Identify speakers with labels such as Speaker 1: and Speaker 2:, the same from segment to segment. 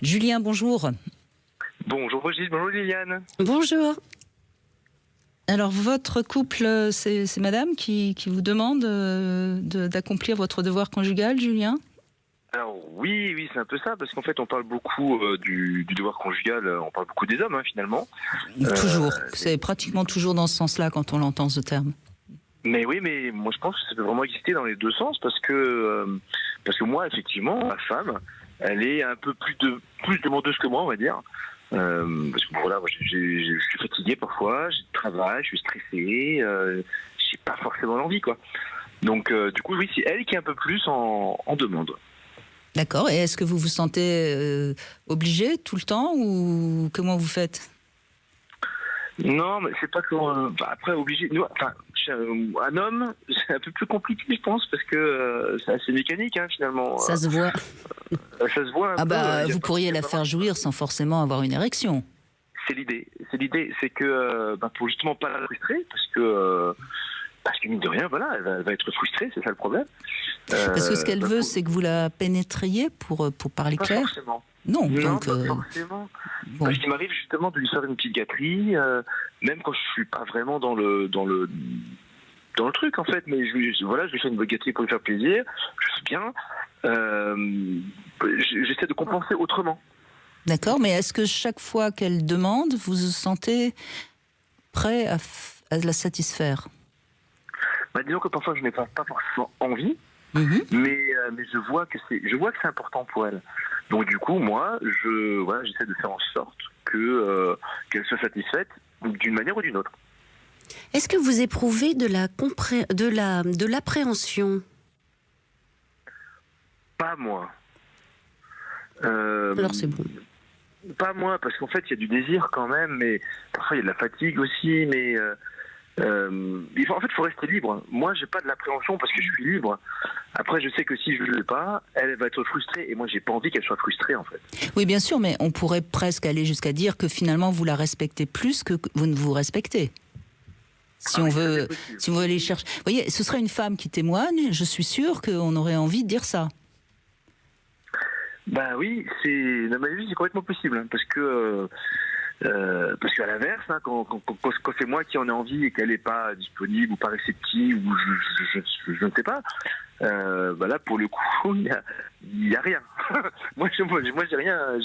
Speaker 1: Julien, bonjour.
Speaker 2: Bonjour Brigitte, bonjour Liliane.
Speaker 3: Bonjour.
Speaker 1: Alors, votre couple, c'est madame qui vous demande d'accomplir votre devoir conjugal, Julien ?
Speaker 2: Alors oui, c'est un peu ça, parce qu'en fait on parle beaucoup du devoir conjugal, on parle beaucoup des hommes finalement.
Speaker 1: Toujours, c'est pratiquement toujours dans ce sens-là quand on l'entend ce terme.
Speaker 2: Mais oui, mais moi je pense que ça peut vraiment exister dans les deux sens, parce que moi effectivement, ma femme, elle est un peu plus demandeuse que moi, on va dire. Parce que voilà, je suis fatigué parfois, j'ai du travail, je suis stressé, j'ai pas forcément l'envie, quoi. Donc du coup oui, c'est elle qui est un peu plus en demande.
Speaker 1: D'accord, et est-ce que vous vous sentez obligé tout le temps ou comment vous faites ?
Speaker 2: Non, mais c'est pas que après obligé. Un homme, c'est un peu plus compliqué, je pense, parce que c'est assez mécanique finalement.
Speaker 1: Ça se voit.
Speaker 2: Ça se voit un peu.
Speaker 1: Vous pourriez la faire jouir sans forcément avoir une érection.
Speaker 2: C'est l'idée, c'est que pour justement pas la frustrer, parce que mine de rien, voilà, elle va être frustrée, c'est ça le problème.
Speaker 1: Parce que ce qu'elle veut, c'est que vous la pénétriez pour parler
Speaker 2: pas
Speaker 1: clair.
Speaker 2: Forcément.
Speaker 1: Non, donc.
Speaker 2: Pas forcément.
Speaker 1: Bon.
Speaker 2: Parce qu'il m'arrive justement de lui faire une petite gâterie, même quand je suis pas vraiment dans le truc en fait, mais je lui fais une bonne gâterie pour lui faire plaisir, je fais bien. J'essaie de compenser autrement.
Speaker 1: D'accord, mais est-ce que chaque fois qu'elle demande, vous vous sentez prêt à la satisfaire ?
Speaker 2: Disons que parfois je n'ai pas forcément envie, mais je vois que c'est important pour elle. Donc du coup, moi, j'essaie de faire en sorte qu'elle soit satisfaite d'une manière ou d'une autre.
Speaker 3: Est-ce que vous éprouvez de l'appréhension ?
Speaker 2: Pas moi.
Speaker 3: Alors c'est bon.
Speaker 2: Pas moi, parce qu'en fait, il y a du désir quand même, mais parfois il y a de la fatigue aussi, mais en fait, il faut rester libre. Moi, j'ai pas de l'appréhension parce que je suis libre. Après, je sais que si je ne le fais pas, elle va être frustrée, et moi, j'ai pas envie qu'elle soit frustrée, en fait.
Speaker 1: Oui, bien sûr, mais on pourrait presque aller jusqu'à dire que finalement, vous la respectez plus que vous ne vous respectez. Si on veut aller chercher... Vous voyez, ce serait une femme qui témoigne, je suis sûre qu'on aurait envie de dire ça.
Speaker 2: Oui, dans ma vie, c'est complètement possible, parce que qu'à l'inverse, quand c'est moi qui en ai envie et qu'elle n'est pas disponible ou pas réceptive ou je ne sais pas, là pour le coup il y a rien. moi j'ai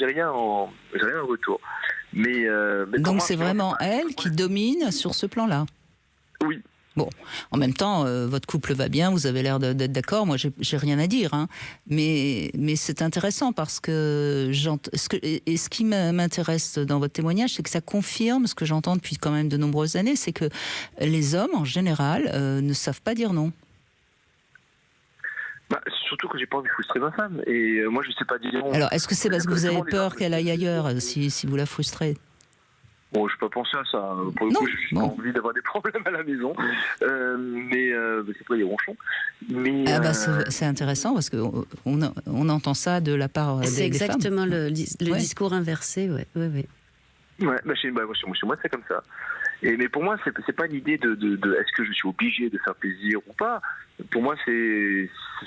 Speaker 2: rien en retour. Mais
Speaker 1: donc c'est vraiment elle qui domine sur ce plan-là.
Speaker 2: Oui.
Speaker 1: Bon, en même temps, votre couple va bien, vous avez l'air d'être d'accord, moi j'ai rien à dire, mais c'est intéressant parce que ce qui m'intéresse dans votre témoignage, c'est que ça confirme ce que j'entends depuis quand même de nombreuses années, c'est que les hommes, en général, ne savent pas dire non.
Speaker 2: Surtout que j'ai pas envie de frustrer ma femme, et moi je sais pas dire non.
Speaker 1: Alors, est-ce que c'est parce que vous avez peur qu'elle aille ailleurs si vous la frustrez ?
Speaker 2: Bon, je peux pas penser à ça. Pour le coup, je n'ai pas envie d'avoir des problèmes à la maison. Mais c'est pas des ronchons. Mais
Speaker 1: c'est intéressant parce qu'on entend ça de la part des femmes.
Speaker 3: C'est exactement le discours inversé, oui.
Speaker 2: Chez moi, c'est comme ça. Mais pour moi, c'est pas l'idée de est-ce que je suis obligé de faire plaisir ou pas. Pour moi,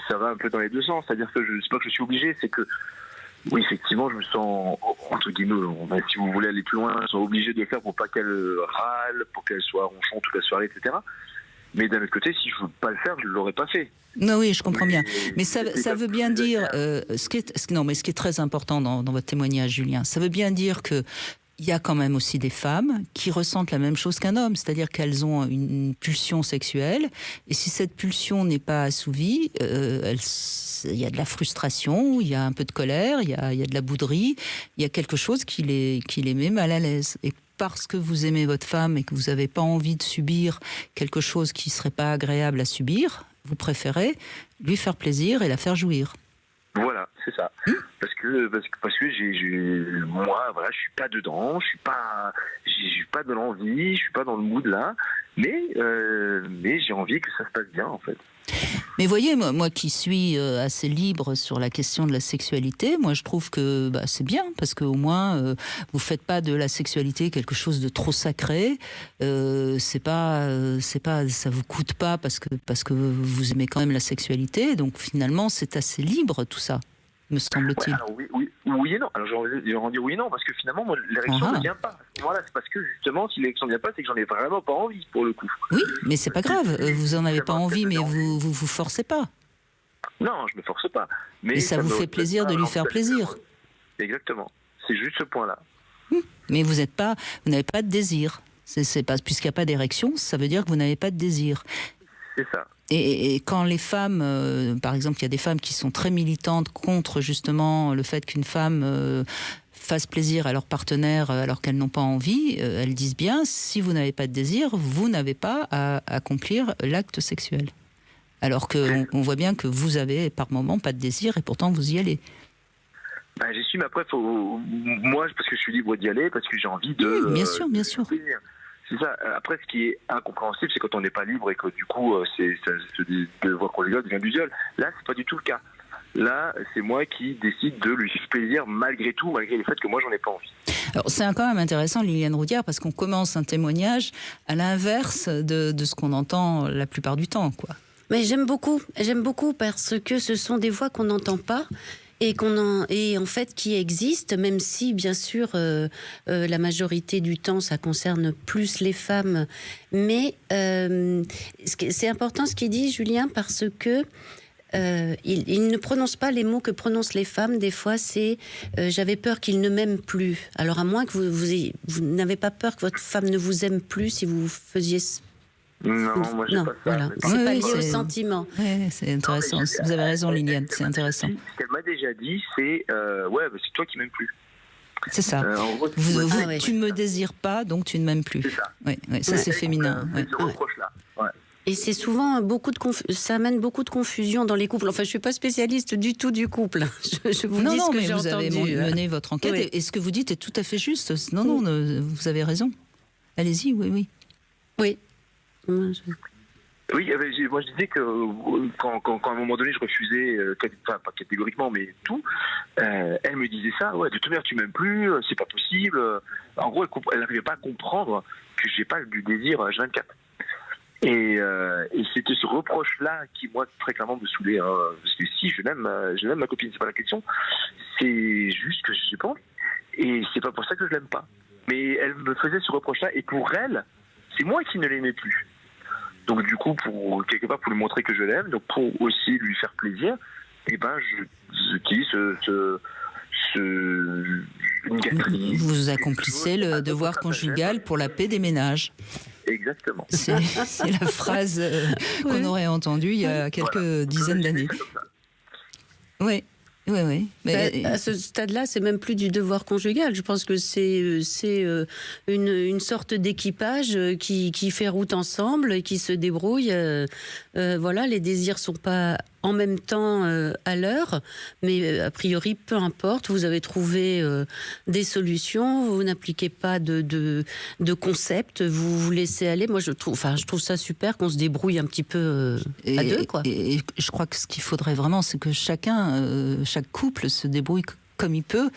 Speaker 2: ça va un peu dans les deux sens. C'est-à-dire que c'est pas que je suis obligé, c'est que oui, effectivement, je me sens, entre guillemets, si vous voulez aller plus loin, je me sens obligé de le faire pour pas qu'elle râle, pour qu'elle soit ronchon toute la soirée, etc. Mais d'un autre côté, si je veux pas le faire, je l'aurais pas fait.
Speaker 1: Non, oui, je comprends bien. Mais ça veut bien dire, ce qui est très important dans votre témoignage, Julien, ça veut bien dire que il y a quand même aussi des femmes qui ressentent la même chose qu'un homme, c'est-à-dire qu'elles ont une pulsion sexuelle, et si cette pulsion n'est pas assouvie, il y a de la frustration, il y a un peu de colère, il y a de la bouderie, il y a quelque chose qui les met mal à l'aise. Et parce que vous aimez votre femme et que vous n'avez pas envie de subir quelque chose qui ne serait pas agréable à subir, vous préférez lui faire plaisir et la faire jouir.
Speaker 2: Voilà, c'est ça. Parce que moi, voilà, je suis pas dedans, je suis pas dans l'envie, je suis pas dans le mood là, mais j'ai envie que ça se passe bien en fait.
Speaker 1: Mais voyez, moi qui suis assez libre sur la question de la sexualité, moi je trouve que c'est bien, parce qu'au moins vous faites pas de la sexualité quelque chose de trop sacré. C'est pas, ça vous coûte pas parce que vous aimez quand même la sexualité. Donc finalement, c'est assez libre tout ça. me semble-t-il.
Speaker 2: Ouais, alors oui et non. Alors je vais dire oui et non, parce que finalement, moi, l'érection ne vient pas. À ce moment-là, c'est parce que justement, si l'érection ne vient pas, c'est que j'en ai vraiment pas envie, pour le coup.
Speaker 1: Oui, mais c'est pas grave. Vous en avez pas envie, mais vous forcez pas.
Speaker 2: Non, je me force pas. Mais
Speaker 1: Et ça vous fait plaisir de lui faire plaisir.
Speaker 2: Exactement. C'est juste ce point-là.
Speaker 1: Mais vous n'avez pas de désir. C'est pas, puisqu'il n'y a pas d'érection, ça veut dire que vous n'avez pas de désir.
Speaker 2: C'est ça.
Speaker 1: Et quand les femmes, par exemple, il y a des femmes qui sont très militantes contre justement le fait qu'une femme fasse plaisir à leur partenaire alors qu'elles n'ont pas envie, elles disent bien, si vous n'avez pas de désir, vous n'avez pas à accomplir l'acte sexuel. Alors qu'on voit bien que vous avez par moment pas de désir et pourtant vous y allez.
Speaker 2: Ben, j'y suis, mais après, moi, parce que je suis libre d'y aller, parce que j'ai envie de...
Speaker 1: Oui, bien sûr, bien sûr.
Speaker 2: C'est ça. Après, ce qui est incompréhensible, c'est quand on n'est pas libre et que du coup, ce devoir conjugal devient du viol. Là, c'est pas du tout le cas. Là, c'est moi qui décide de lui faire plaisir malgré tout, malgré le fait que moi, j'en ai pas envie.
Speaker 1: Alors, c'est quand même intéressant, Liliane Roudière, parce qu'on commence un témoignage à l'inverse de ce qu'on entend la plupart du temps, quoi.
Speaker 3: Mais j'aime beaucoup parce que ce sont des voix qu'on n'entend pas. Et en fait qui existent, même si bien sûr la majorité du temps ça concerne plus les femmes, mais c'est important ce qu'il dit Julien, parce que il ne prononce pas les mots que prononcent les femmes. Des fois c'est j'avais peur qu'il ne m'aime plus. Alors à moins que vous n'avez pas peur que votre femme ne vous aime plus si vous faisiez...
Speaker 2: Non, moi j'ai pas ça.
Speaker 3: Voilà. C'est pas lié au sentiment.
Speaker 1: Oui, c'est intéressant. Vous avez raison, Liliane, c'est intéressant.
Speaker 2: Ce qu'elle m'a déjà dit, c'est c'est toi qui m'aimes plus.
Speaker 1: C'est ça.
Speaker 2: En gros,
Speaker 1: tu me désires pas, donc tu ne m'aimes plus.
Speaker 2: C'est ça.
Speaker 1: Oui, ça c'est féminin.
Speaker 2: Ce reproche-là. Ouais.
Speaker 3: Et c'est souvent ça amène beaucoup de confusion dans les couples. Enfin, je suis pas spécialiste du tout du couple. Je vous dis ce que j'ai
Speaker 1: vous avez
Speaker 3: entendu.
Speaker 1: mené votre enquête et ce que vous dites est tout à fait juste. Non, vous avez raison. Allez-y, oui.
Speaker 3: Oui.
Speaker 2: Oui, moi je disais que quand à un moment donné je refusais, pas catégoriquement, mais tout, elle me disait ça, de toute manière tu m'aimes plus, c'est pas possible. En gros, elle n'arrivait pas à comprendre que j'ai pas du désir H24. Et c'était ce reproche-là qui, moi, très clairement me saoulait. Hein, parce que si, je l'aime ma copine, c'est pas la question. C'est juste que je sais pas. Et c'est pas pour ça que je l'aime pas. Mais elle me faisait ce reproche-là, et pour elle, c'est moi qui ne l'aimais plus. Donc du coup, quelque part pour lui montrer que je l'aime, donc pour aussi lui faire plaisir, j'utilise une gâterie.
Speaker 1: Vous accomplissez le devoir conjugal pour la paix des ménages.
Speaker 2: Exactement.
Speaker 1: C'est la phrase qu'on aurait entendue il y a quelques dizaines d'années. Oui. Mais
Speaker 3: à ce stade-là, c'est même plus du devoir conjugal. Je pense que c'est une sorte d'équipage qui fait route ensemble et qui se débrouille. Voilà, les désirs sont pas en même temps à l'heure, mais a priori, peu importe. Vous avez trouvé des solutions. Vous n'appliquez pas de concept. Vous vous laissez aller. Moi, je trouve ça super qu'on se débrouille un petit peu à deux, quoi.
Speaker 1: Et je crois que ce qu'il faudrait vraiment, c'est que chaque couple se débrouille comme il peut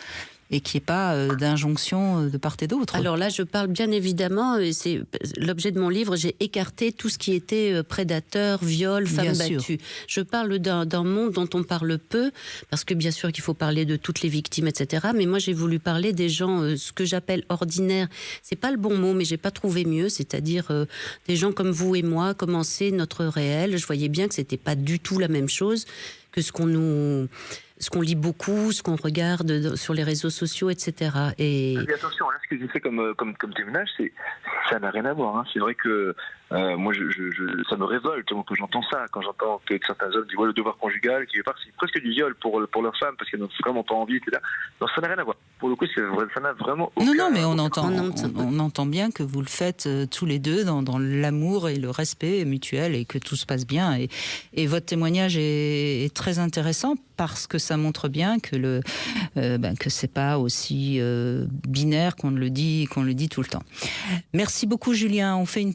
Speaker 1: et qu'il n'y ait pas d'injonction de part et d'autre.
Speaker 3: Alors là, je parle bien évidemment, et c'est l'objet de mon livre, j'ai écarté tout ce qui était prédateur, viol, femme battue. Je parle d'un monde dont on parle peu, parce que bien sûr qu'il faut parler de toutes les victimes, etc. Mais moi, j'ai voulu parler des gens, ce que j'appelle ordinaires. C'est pas le bon mot, mais j'ai pas trouvé mieux, c'est-à-dire des gens comme vous et moi, commencer notre réel. Je voyais bien que c'était pas du tout la même chose que ce qu'on lit beaucoup, ce qu'on regarde sur les réseaux sociaux, etc. Et
Speaker 2: attention, là, ce que j'ai fait comme témoignage, ça n'a rien à voir. Hein. C'est vrai que moi, ça me révolte quand j'entends ça, quand j'entends que certains hommes disent le devoir conjugal, qui est presque du viol pour leur femme, parce qu'elles n'ont vraiment pas envie, etc. Donc ça n'a rien à voir. Pour le coup, ça n'a vraiment aucun...
Speaker 1: Non, mais on entend bien que vous le faites tous les deux dans l'amour et le respect mutuel et que tout se passe bien. Et votre témoignage est très intéressant parce que ça montre bien que que c'est pas aussi binaire qu'on le dit tout le temps. Merci beaucoup, Julien. On fait une